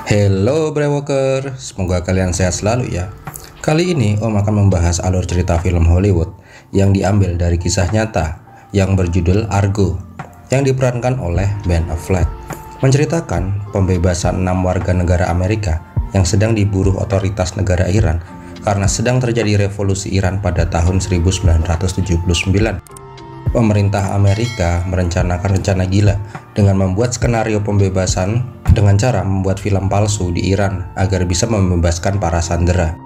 Hello Brewoker, semoga kalian sehat selalu ya. Kali ini Om akan membahas alur cerita film Hollywood yang diambil dari kisah nyata yang berjudul Argo yang diperankan oleh Ben Affleck, menceritakan pembebasan 6 warga negara Amerika yang sedang diburu otoritas negara Iran karena sedang terjadi revolusi Iran pada tahun 1979. Pemerintah Amerika merencanakan rencana gila dengan membuat skenario pembebasan dengan cara membuat film palsu di Iran agar bisa membebaskan para sandera.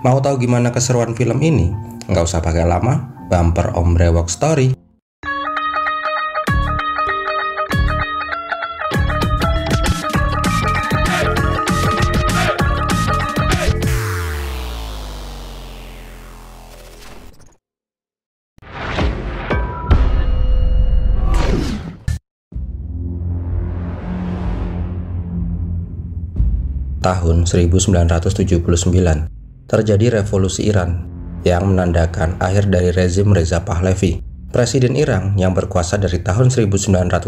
Mau tahu gimana keseruan film ini? Nggak usah pakai lama, bumper Om Brewok Story. Tahun 1979, terjadi revolusi Iran yang menandakan akhir dari rezim Reza Pahlavi, presiden Iran yang berkuasa dari tahun 1953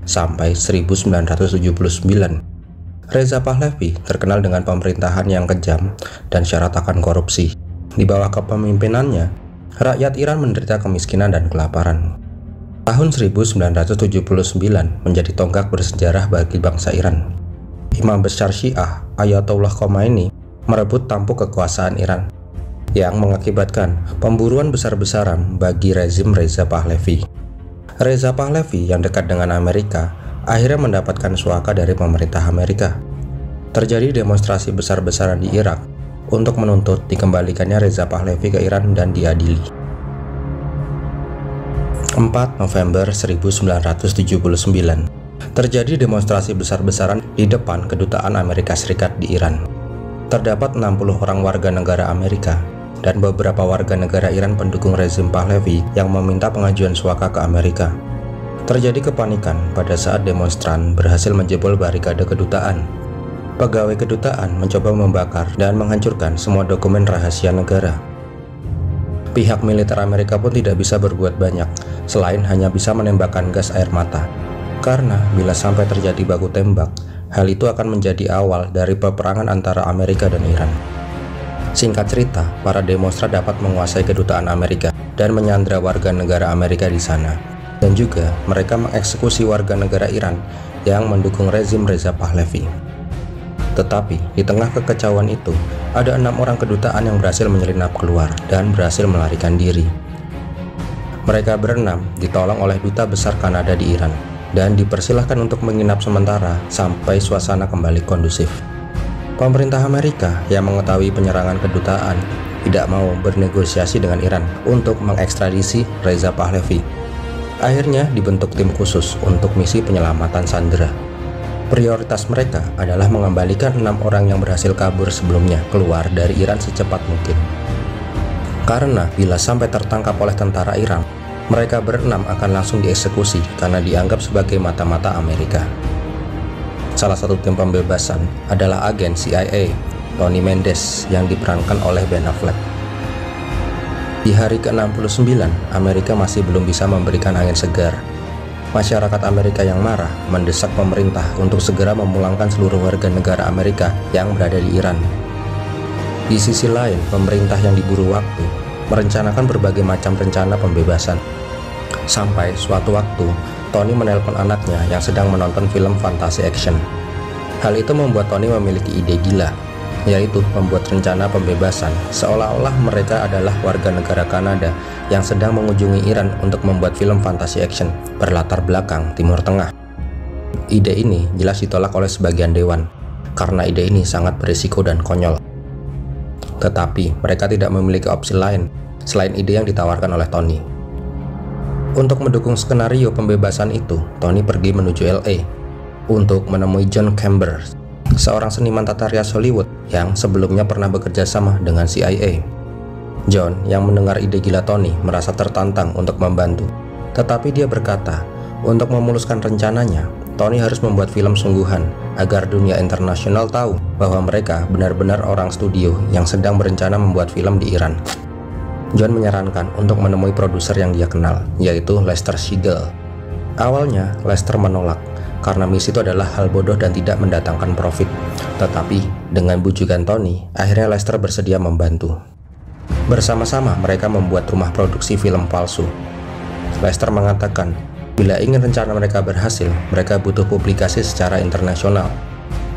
sampai 1979. Reza Pahlavi terkenal dengan pemerintahan yang kejam dan syarat akan korupsi. Di bawah kepemimpinannya, rakyat Iran menderita kemiskinan dan kelaparan. Tahun 1979 menjadi tonggak bersejarah bagi bangsa Iran. Imam besar Syiah Ayatollah Khomeini merebut tampuk kekuasaan Iran yang mengakibatkan pemburuan besar-besaran bagi rezim Reza Pahlavi. Reza Pahlavi yang dekat dengan Amerika akhirnya mendapatkan suaka dari pemerintah Amerika. Terjadi demonstrasi besar-besaran di Irak untuk menuntut dikembalikannya Reza Pahlavi ke Iran dan diadili. 4 November 1979 terjadi demonstrasi besar-besaran di depan kedutaan Amerika Serikat di Iran. Terdapat 60 orang warga negara Amerika dan beberapa warga negara Iran pendukung rezim Pahlavi yang meminta pengajuan suaka ke Amerika. Terjadi kepanikan pada saat demonstran berhasil menjebol barikade kedutaan. Pegawai kedutaan mencoba membakar dan menghancurkan semua dokumen rahasia negara. Pihak militer Amerika pun tidak bisa berbuat banyak, selain hanya bisa menembakkan gas air mata. Karena bila sampai terjadi baku tembak, hal itu akan menjadi awal dari peperangan antara Amerika dan Iran. Singkat cerita, para demonstran dapat menguasai kedutaan Amerika dan menyandra warga negara Amerika di sana. Dan juga mereka mengeksekusi warga negara Iran yang mendukung rezim Reza Pahlavi. Tetapi di tengah kekacauan itu, ada 6 orang kedutaan yang berhasil menyelinap keluar dan berhasil melarikan diri. Mereka berenam ditolong oleh Duta Besar Kanada di Iran dan dipersilahkan untuk menginap sementara sampai suasana kembali kondusif. Pemerintah Amerika yang mengetahui penyerangan kedutaan tidak mau bernegosiasi dengan Iran untuk mengekstradisi Reza Pahlavi. Akhirnya dibentuk tim khusus untuk misi penyelamatan sandera. Prioritas mereka adalah mengembalikan 6 orang yang berhasil kabur sebelumnya keluar dari Iran secepat mungkin. Karena bila sampai tertangkap oleh tentara Iran, mereka berenam akan langsung dieksekusi karena dianggap sebagai mata-mata Amerika. Salah satu tim pembebasan adalah agen CIA, Tony Mendes, yang diperankan oleh Ben Affleck. Di hari ke-69, Amerika masih belum bisa memberikan angin segar. Masyarakat Amerika yang marah mendesak pemerintah untuk segera memulangkan seluruh warga negara Amerika yang berada di Iran. Di sisi lain, pemerintah yang diburu waktu merencanakan berbagai macam rencana pembebasan. Sampai suatu waktu, Tony menelpon anaknya yang sedang menonton film fantasi action. Hal itu membuat Tony memiliki ide gila, yaitu membuat rencana pembebasan seolah-olah mereka adalah warga negara Kanada yang sedang mengunjungi Iran untuk membuat film fantasi action berlatar belakang Timur Tengah. Ide ini jelas ditolak oleh sebagian dewan, karena ide ini sangat berisiko dan konyol. Tetapi mereka tidak memiliki opsi lain selain ide yang ditawarkan oleh Tony. Untuk mendukung skenario pembebasan itu, Tony pergi menuju LA untuk menemui John Chambers, seorang seniman tata rias Hollywood yang sebelumnya pernah bekerja sama dengan CIA. John yang mendengar ide gila Tony merasa tertantang untuk membantu, tetapi dia berkata, untuk memuluskan rencananya, Tony harus membuat film sungguhan agar dunia internasional tahu bahwa mereka benar-benar orang studio yang sedang berencana membuat film di Iran. John menyarankan untuk menemui produser yang dia kenal, yaitu Lester Siegel. Awalnya, Lester menolak karena misi itu adalah hal bodoh dan tidak mendatangkan profit. Tetapi dengan bujukan Tony, akhirnya Lester bersedia membantu. Bersama-sama mereka membuat rumah produksi film palsu. Lester mengatakan, bila ingin rencana mereka berhasil, mereka butuh publikasi secara internasional.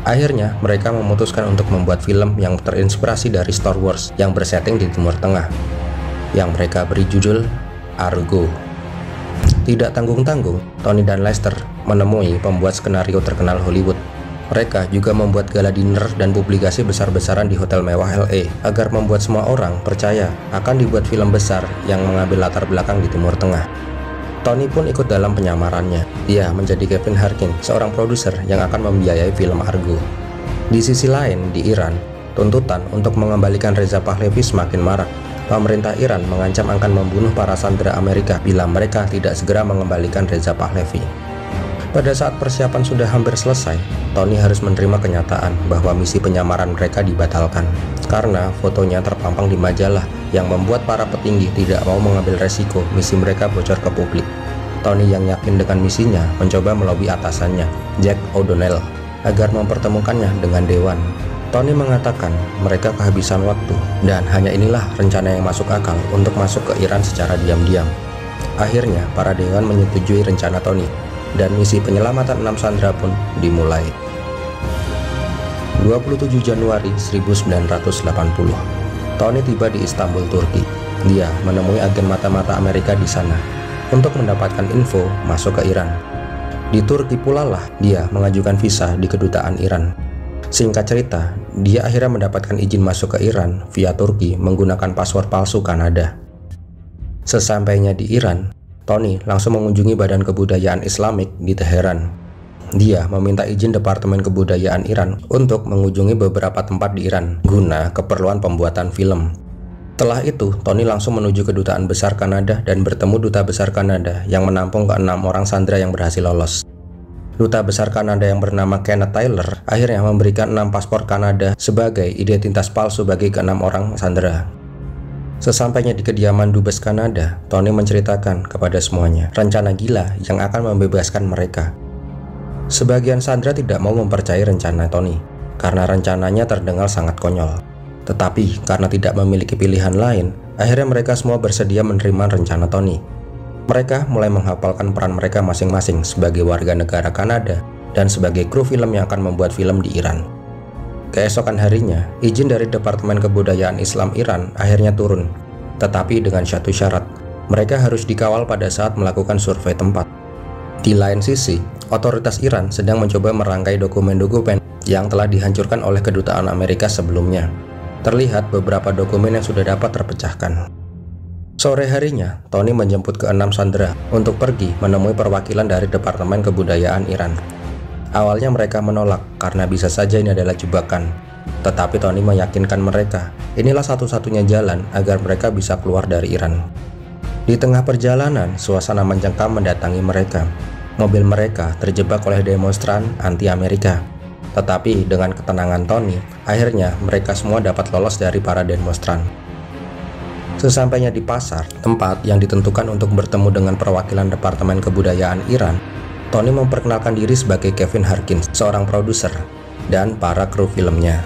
Akhirnya, mereka memutuskan untuk membuat film yang terinspirasi dari Star Wars yang bersetting di Timur Tengah, yang mereka beri judul Argo. Tidak tanggung-tanggung, Tony dan Lester menemui pembuat skenario terkenal Hollywood. Mereka juga membuat gala dinner dan publikasi besar-besaran di hotel mewah LA agar membuat semua orang percaya akan dibuat film besar yang mengambil latar belakang di Timur Tengah. Tony pun ikut dalam penyamarannya. Dia menjadi Kevin Harkin, seorang produser yang akan membiayai film Argo. Di sisi lain, di Iran, tuntutan untuk mengembalikan Reza Pahlavi semakin marak. Pemerintah Iran mengancam akan membunuh para sandera Amerika bila mereka tidak segera mengembalikan Reza Pahlavi. Pada saat persiapan sudah hampir selesai, Tony harus menerima kenyataan bahwa misi penyamaran mereka dibatalkan karena fotonya terpampang di majalah yang membuat para petinggi tidak mau mengambil resiko misi mereka bocor ke publik. Tony yang yakin dengan misinya mencoba melobi atasannya, Jack O'Donnell, agar mempertemukannya dengan Dewan. Tony mengatakan mereka kehabisan waktu dan hanya inilah rencana yang masuk akal untuk masuk ke Iran secara diam-diam. Akhirnya para Dewan menyetujui rencana Tony dan misi penyelamatan 6 sandera pun dimulai. 27 Januari 1980, Tony tiba di Istanbul, Turki. Dia menemui agen mata-mata Amerika di sana untuk mendapatkan info masuk ke Iran. Di Turki pula lah dia mengajukan visa di kedutaan Iran. Singkat cerita, dia akhirnya mendapatkan izin masuk ke Iran via Turki menggunakan paspor palsu Kanada. Sesampainya di Iran, Tony langsung mengunjungi Badan Kebudayaan Islamik di Teheran. Dia meminta izin Departemen Kebudayaan Iran untuk mengunjungi beberapa tempat di Iran guna keperluan pembuatan film. Setelah itu, Tony langsung menuju Kedutaan Besar Kanada dan bertemu Duta Besar Kanada yang menampung ke-6 orang sandera yang berhasil lolos. Duta Besar Kanada yang bernama Kenneth Tyler akhirnya memberikan 6 paspor Kanada sebagai identitas palsu bagi ke-6 orang sandera. Sesampainya di kediaman Dubes Kanada, Tony menceritakan kepada semuanya rencana gila yang akan membebaskan mereka. Sebagian sandera tidak mau mempercayai rencana Tony karena rencananya terdengar sangat konyol. Tetapi karena tidak memiliki pilihan lain, akhirnya mereka semua bersedia menerima rencana Tony. Mereka mulai menghafalkan peran mereka masing-masing sebagai warga negara Kanada dan sebagai kru film yang akan membuat film di Iran. Keesokan harinya, izin dari Departemen Kebudayaan Islam Iran akhirnya turun. Tetapi dengan satu syarat, mereka harus dikawal pada saat melakukan survei tempat. Di lain sisi, otoritas Iran sedang mencoba merangkai dokumen-dokumen yang telah dihancurkan oleh kedutaan Amerika sebelumnya. Terlihat beberapa dokumen yang sudah dapat terpecahkan. Sore harinya, Tony menjemput ke-6 sandera untuk pergi menemui perwakilan dari Departemen Kebudayaan Iran. Awalnya mereka menolak karena bisa saja ini adalah jebakan. Tetapi Tony meyakinkan mereka, inilah satu-satunya jalan agar mereka bisa keluar dari Iran. Di tengah perjalanan, suasana mencekam mendatangi mereka. Mobil mereka terjebak oleh demonstran anti-Amerika. Tetapi dengan ketenangan Tony, akhirnya mereka semua dapat lolos dari para demonstran. Sesampainya di pasar, tempat yang ditentukan untuk bertemu dengan perwakilan Departemen Kebudayaan Iran, Tony memperkenalkan diri sebagai Kevin Harkin, seorang produser, dan para kru filmnya.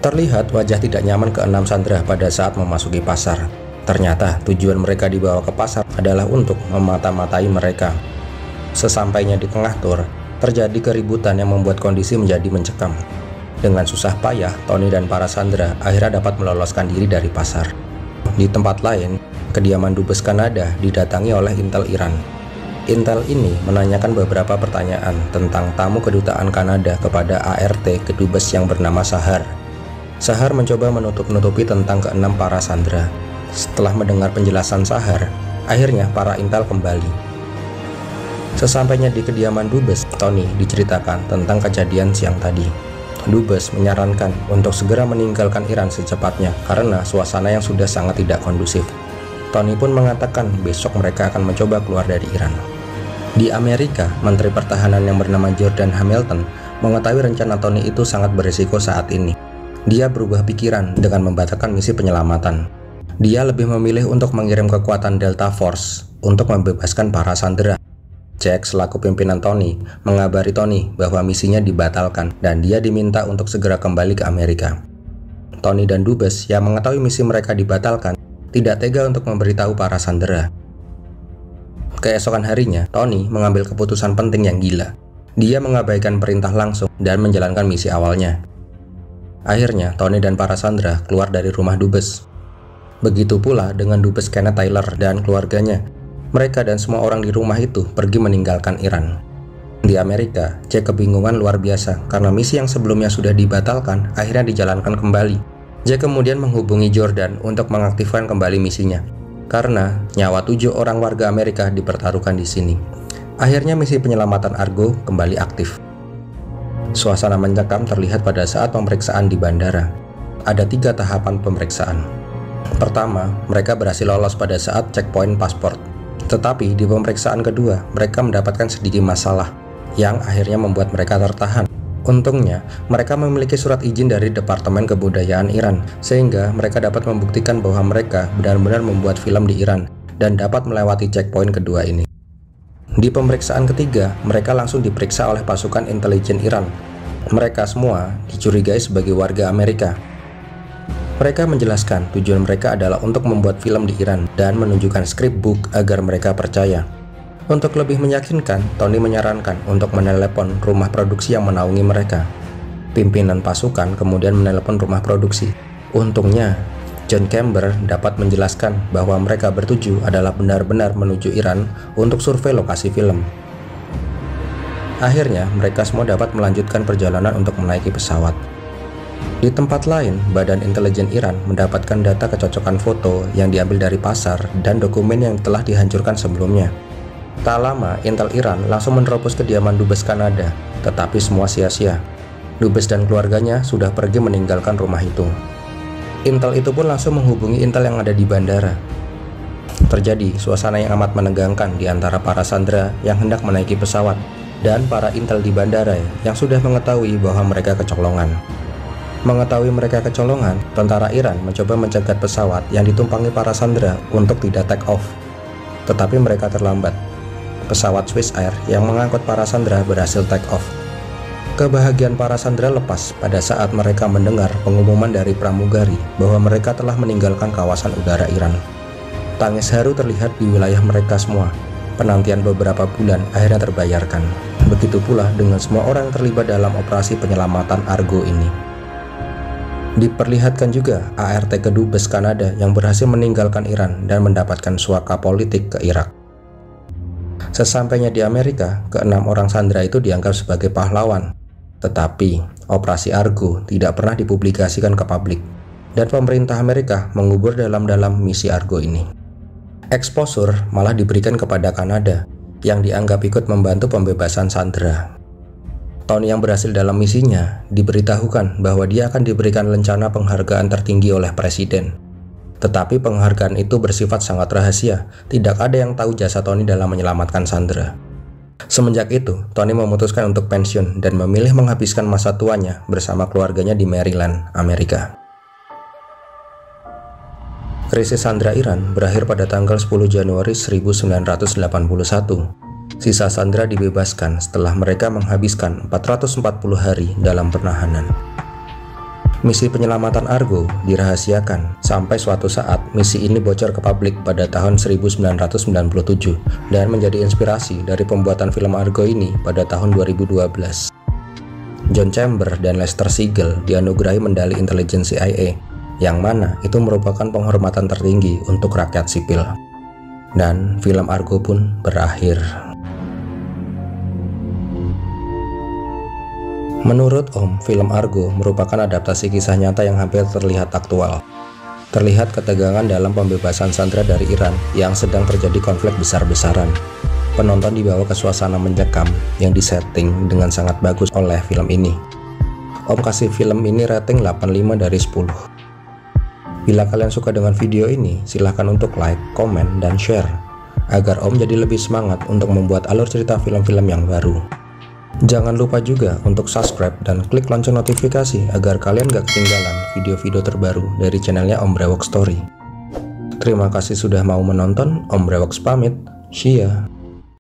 Terlihat wajah tidak nyaman ke-6 sandera pada saat memasuki pasar. Ternyata tujuan mereka dibawa ke pasar adalah untuk memata-matai mereka. Sesampainya di tengah tur, terjadi keributan yang membuat kondisi menjadi mencekam. Dengan susah payah, Tony dan para sandera akhirnya dapat meloloskan diri dari pasar. Di tempat lain, kediaman Dubes Kanada didatangi oleh Intel Iran. Intel ini menanyakan beberapa pertanyaan tentang tamu kedutaan Kanada kepada ART kedubes yang bernama Sahar. Sahar mencoba menutup-nutupi tentang ke-6 para sandera. Setelah mendengar penjelasan Sahar, akhirnya para Intel kembali. Sesampainya di kediaman Dubes, Tony diceritakan tentang kejadian siang tadi. Dubes menyarankan untuk segera meninggalkan Iran secepatnya karena suasana yang sudah sangat tidak kondusif. Tony pun mengatakan besok mereka akan mencoba keluar dari Iran. Di Amerika, Menteri Pertahanan yang bernama Jordan Hamilton mengetahui rencana Tony itu sangat berisiko saat ini. Dia berubah pikiran dengan membatalkan misi penyelamatan. Dia lebih memilih untuk mengirim kekuatan Delta Force untuk membebaskan para sandera. Jack selaku pimpinan Tony mengabari Tony bahwa misinya dibatalkan dan dia diminta untuk segera kembali ke Amerika. Tony dan Dubes yang mengetahui misi mereka dibatalkan tidak tega untuk memberitahu para sandera. Keesokan harinya, Tony mengambil keputusan penting yang gila. Dia mengabaikan perintah langsung dan menjalankan misi awalnya. Akhirnya, Tony dan para sandera keluar dari rumah Dubes. Begitu pula dengan Dubes Kenneth Tyler dan keluarganya. Mereka dan semua orang di rumah itu pergi meninggalkan Iran. Di Amerika, Jack kebingungan luar biasa karena misi yang sebelumnya sudah dibatalkan akhirnya dijalankan kembali. Jack kemudian menghubungi Jordan untuk mengaktifkan kembali misinya, karena nyawa 7 orang warga Amerika dipertaruhkan di sini. Akhirnya misi penyelamatan Argo kembali aktif. Suasana mencekam terlihat pada saat pemeriksaan di bandara. Ada 3 tahapan pemeriksaan. Pertama, mereka berhasil lolos pada saat checkpoint paspor. Tetapi di pemeriksaan kedua, mereka mendapatkan sedikit masalah yang akhirnya membuat mereka tertahan. Untungnya, mereka memiliki surat izin dari Departemen Kebudayaan Iran, sehingga mereka dapat membuktikan bahwa mereka benar-benar membuat film di Iran dan dapat melewati checkpoint kedua ini. Di pemeriksaan ketiga, mereka langsung diperiksa oleh pasukan intelijen Iran. Mereka semua dicurigai sebagai warga Amerika. Mereka menjelaskan tujuan mereka adalah untuk membuat film di Iran dan menunjukkan scriptbook agar mereka percaya. Untuk lebih meyakinkan, Tony menyarankan untuk menelepon rumah produksi yang menaungi mereka. Pimpinan pasukan kemudian menelepon rumah produksi. Untungnya, John Camber dapat menjelaskan bahwa mereka bertuju adalah benar-benar menuju Iran untuk survei lokasi film. Akhirnya, mereka semua dapat melanjutkan perjalanan untuk menaiki pesawat. Di tempat lain, Badan Intelijen Iran mendapatkan data kecocokan foto yang diambil dari pasar dan dokumen yang telah dihancurkan sebelumnya. Tak lama, Intel Iran langsung menerobos kediaman Dubes Kanada, tetapi semua sia-sia. Dubes dan keluarganya sudah pergi meninggalkan rumah itu. Intel itu pun langsung menghubungi Intel yang ada di bandara. Terjadi suasana yang amat menegangkan di antara para sandera yang hendak menaiki pesawat dan para Intel di bandara yang sudah mengetahui bahwa mereka kecolongan. Mengetahui mereka kecolongan, tentara Iran mencoba mencegat pesawat yang ditumpangi para sandera untuk tidak take off. Tetapi mereka terlambat. Pesawat Swiss Air yang mengangkut para sandera berhasil take off. Kebahagiaan para sandera lepas pada saat mereka mendengar pengumuman dari pramugari bahwa mereka telah meninggalkan kawasan udara Iran. Tangis haru terlihat di wilayah mereka semua. Penantian beberapa bulan akhirnya terbayarkan. Begitu pula dengan semua orang yang terlibat dalam operasi penyelamatan Argo ini. Diperlihatkan juga ART Kedubes Kanada yang berhasil meninggalkan Iran dan mendapatkan suaka politik ke Irak. Sesampainya di Amerika, ke-6 orang sandera itu dianggap sebagai pahlawan. Tetapi, operasi Argo tidak pernah dipublikasikan ke publik, dan pemerintah Amerika mengubur dalam-dalam misi Argo ini. Exposure malah diberikan kepada Kanada, yang dianggap ikut membantu pembebasan sandera. Tony yang berhasil dalam misinya diberitahukan bahwa dia akan diberikan lencana penghargaan tertinggi oleh presiden. Tetapi penghargaan itu bersifat sangat rahasia, tidak ada yang tahu jasa Tony dalam menyelamatkan sandera. Semenjak itu, Tony memutuskan untuk pensiun dan memilih menghabiskan masa tuanya bersama keluarganya di Maryland, Amerika. Krisis sandera Iran berakhir pada tanggal 10 Januari 1981. Sisa sandera dibebaskan setelah mereka menghabiskan 440 hari dalam penahanan. Misi penyelamatan Argo dirahasiakan sampai suatu saat misi ini bocor ke publik pada tahun 1997 dan menjadi inspirasi dari pembuatan film Argo ini pada tahun 2012. John Chamber dan Lester Siegel dianugerahi medali intelijen CIA, yang mana itu merupakan penghormatan tertinggi untuk rakyat sipil. Dan film Argo pun berakhir. Menurut Om, film Argo merupakan adaptasi kisah nyata yang hampir terlihat aktual. Terlihat ketegangan dalam pembebasan sandera dari Iran yang sedang terjadi konflik besar-besaran. Penonton dibawa ke suasana mencekam yang disetting dengan sangat bagus oleh film ini. Om kasih film ini rating 8,5 dari 10. Bila kalian suka dengan video ini, silahkan untuk like, komen, dan share, agar Om jadi lebih semangat untuk membuat alur cerita film-film yang baru. Jangan lupa juga untuk subscribe dan klik lonceng notifikasi agar kalian gak ketinggalan video-video terbaru dari channelnya Om Brewok Story. Terima kasih sudah mau menonton, Om Brewok pamit, see ya.